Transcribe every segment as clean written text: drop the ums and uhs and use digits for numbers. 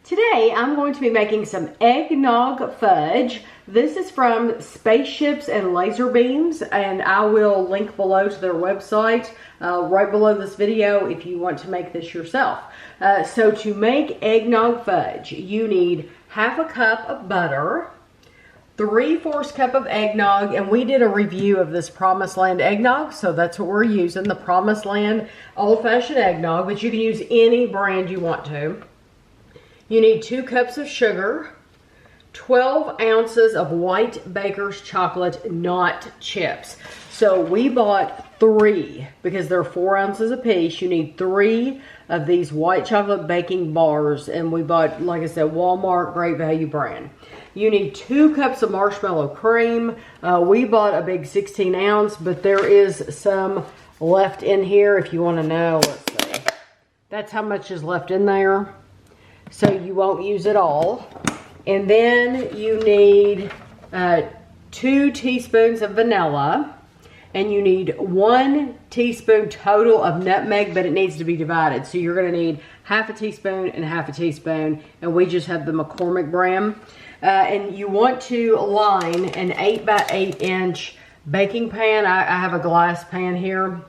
Today I'm going to be making some eggnog fudge. This is from Spaceships and Laser Beams, and I will link below to their website right below this video if you want to make this yourself. So to make eggnog fudge, you need half a cup of butter, 3/4 cup of eggnog, and we did a review of this Promised Land eggnog, so that's what we're using, the Promised Land old-fashioned eggnog, but you can use any brand you want to. You need 2 cups of sugar, 12 ounces of white baker's chocolate, not chips. So we bought 3 because they're 4 ounces a piece. You need 3 of these white chocolate baking bars, and we bought, like I said, Walmart Great Value brand. You need 2 cups of marshmallow cream. We bought a big 16 ounce, but there is some left in here if you want to know. Let's see. That's how much is left in there. So you won't use it all. And then you need 2 teaspoons of vanilla. And you need 1 teaspoon total of nutmeg, but it needs to be divided. So you're going to need half a teaspoon and half a teaspoon. And we just have the McCormick brand. And you want to line an 8 by 8 inch baking pan. I have a glass pan here.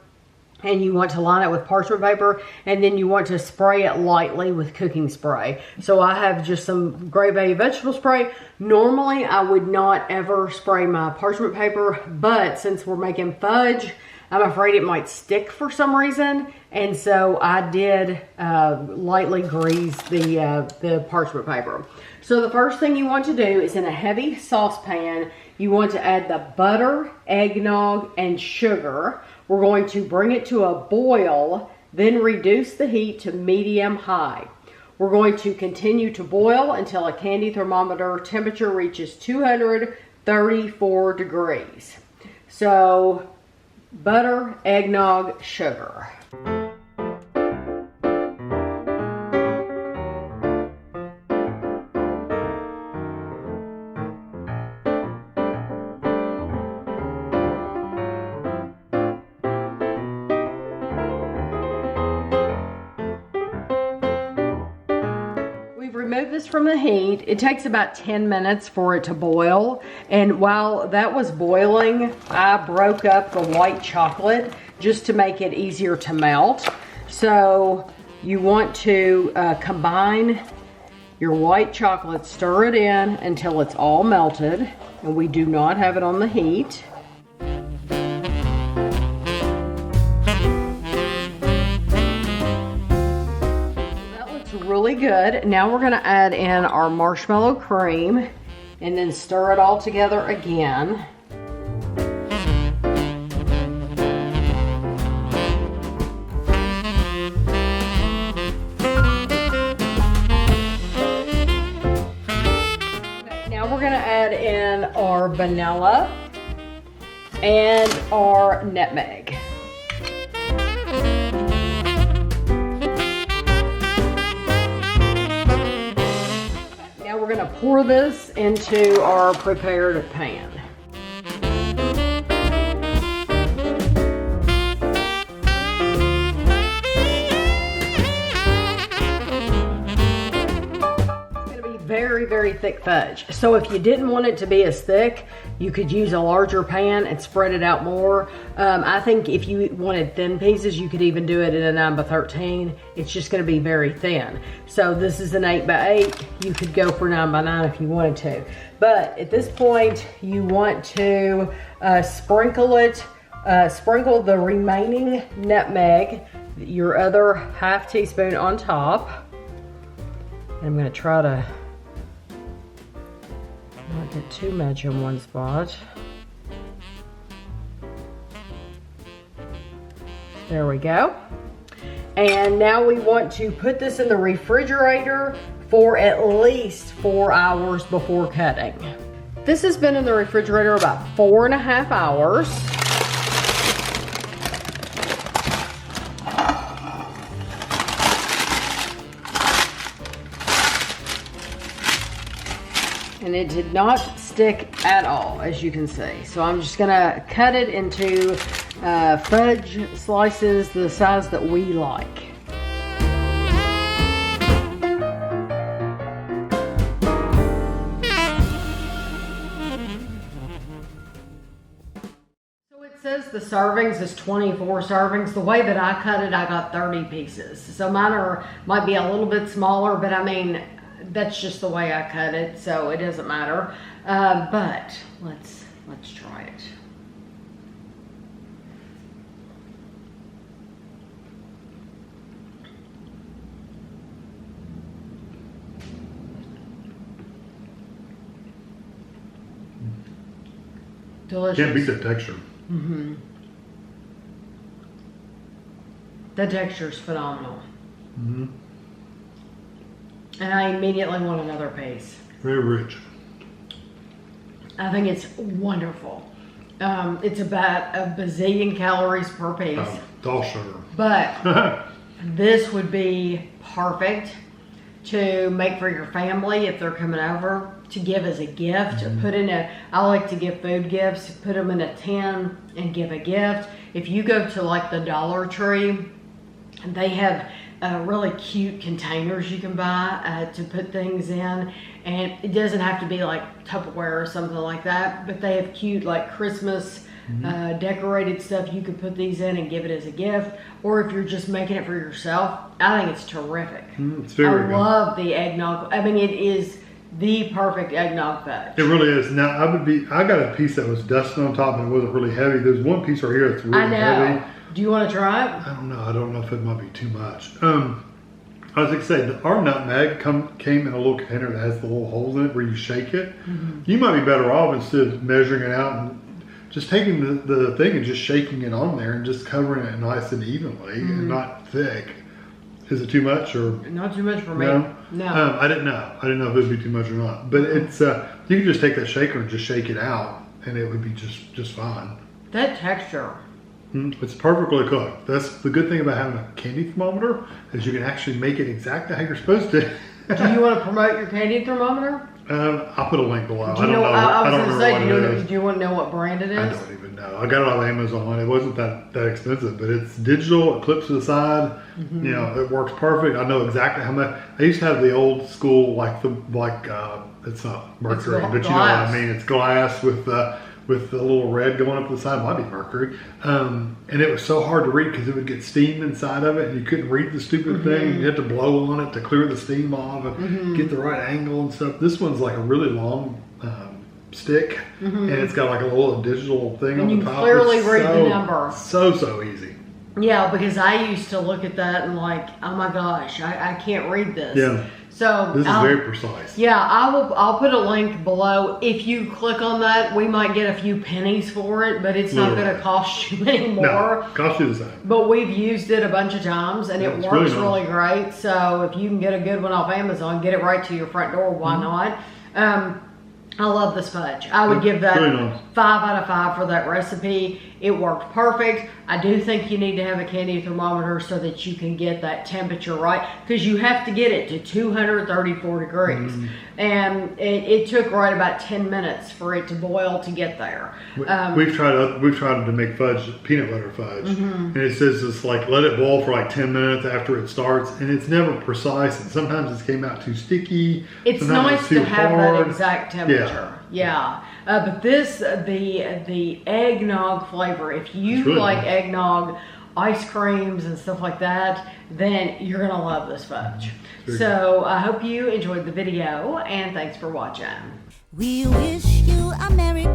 And you want to line it with parchment paper, and then you want to spray it lightly with cooking spray. So I have just some Great Value vegetable spray. Normally I would not ever spray my parchment paper, but since we're making fudge, I'm afraid it might stick for some reason. And so I did lightly grease the parchment paper. So the first thing you want to do is, in a heavy saucepan, you want to add the butter, eggnog, and sugar. We're going to bring it to a boil, then reduce the heat to medium high. We're going to continue to boil until a candy thermometer temperature reaches 234 degrees. So, butter, eggnog, sugar. Remove this from the heat. It takes about 10 minutes for it to boil, and while that was boiling, I broke up the white chocolate just to make it easier to melt. So you want to combine your white chocolate, stir it in until it's all melted, and we do not have it on the heat. Really good. Now we're going to add in our marshmallow cream and then stir it all together again. Okay, now we're going to add in our vanilla and our nutmeg. We're going to pour this into our prepared pan. It's going to be very, very thick fudge. So if you didn't want it to be as thick, you could use a larger pan and spread it out more. I think if you wanted thin pieces, you could even do it in a 9 by 13. It's just going to be very thin. So this is an 8 by 8. You could go for 9 by 9 if you wanted to. But at this point, you want to sprinkle the remaining nutmeg, your other half teaspoon on top. I'm going to try to not get too much in one spot. There we go. And now we want to put this in the refrigerator for at least 4 hours before cutting. This has been in the refrigerator about 4.5 hours. And it did not stick at all, as you can see. So I'm just gonna cut it into fudge slices the size that we like. the servings is 24 servings. The way that I cut it, I got 30 pieces. So mine might be a little bit smaller, but I mean, that's just the way I cut it, so it doesn't matter. But let's try it. Delicious. Can't beat that texture. Mm-hmm. The texture is phenomenal. Mm-hmm. And I immediately want another piece. Very rich. I think it's wonderful. It's about a bazillion calories per piece. It's all sugar. But this would be perfect to make for your family if they're coming over, to give as a gift. Mm-hmm. I like to give food gifts, put them in a tin and give a gift. If you go to like the Dollar Tree, they have really cute containers you can buy to put things in, and it doesn't have to be like Tupperware or something like that, but they have cute like Christmas decorated stuff you could put these in and give it as a gift. Or if you're just making it for yourself, I think it's terrific. It's very good. I love the eggnog. I mean, it is the perfect eggnog fudge. It really is. Now I got a piece that was dusted on top and it wasn't really heavy. There's one piece right here that's really heavy. Do you want to try it? I don't know. I don't know if it might be too much. I was going to say, our nutmeg came in a little container that has the little holes in it where you shake it. You might be better off, instead of measuring it out and just taking the thing and just shaking it on there and just covering it nice and evenly and not thick. Is it too much or? Not too much for me. No. I didn't know. I didn't know if it would be too much or not. But it's you can just take that shaker and just shake it out, and it would be just fine. That texture. It's perfectly cooked. That's the good thing about having a candy thermometer, is you can actually make it exactly how you're supposed to. Do you want to promote your candy thermometer? I'll put a link below. I don't know. I was going to say, do you want to know what brand it is? I don't even know. I got it on Amazon. It wasn't that expensive, but it's digital. It clips to the side. You know, it works perfect. I know exactly how much. I used to have the old school, it's not mercury, but you know what I mean. It's glass with the little red going up the side. Might be mercury. And it was so hard to read because it would get steam inside of it and you couldn't read the stupid thing. You had to blow on it to clear the steam off and get the right angle and stuff. This one's like a really long stick and it's got like a little digital thing on the top. And you clearly read the number. So easy. Yeah, because I used to look at that and like, oh my gosh, I can't read this. Yeah. So this is very precise. Yeah, I'll put a link below. If you click on that, we might get a few pennies for it, but it's not going to cost you any more. No, cost you the same. But we've used it a bunch of times and it works really great. So if you can get a good one off Amazon, get it right to your front door, why not? I love this fudge. I would give that 5 out of 5 for that recipe. It worked perfect. I do think you need to have a candy thermometer so that you can get that temperature right, because you have to get it to 234 degrees. And it took right about 10 minutes for it to boil to get there. We've tried to make fudge, peanut butter fudge, and it says it's like let it boil for like 10 minutes after it starts, and it's never precise, and sometimes it came out too sticky. It's nice to have that exact temperature. Yeah. But the eggnog flavor, if you really like eggnog, ice creams and stuff like that, then you're going to love this fudge. So I hope you enjoyed the video and thanks for watching. We wish you a Merry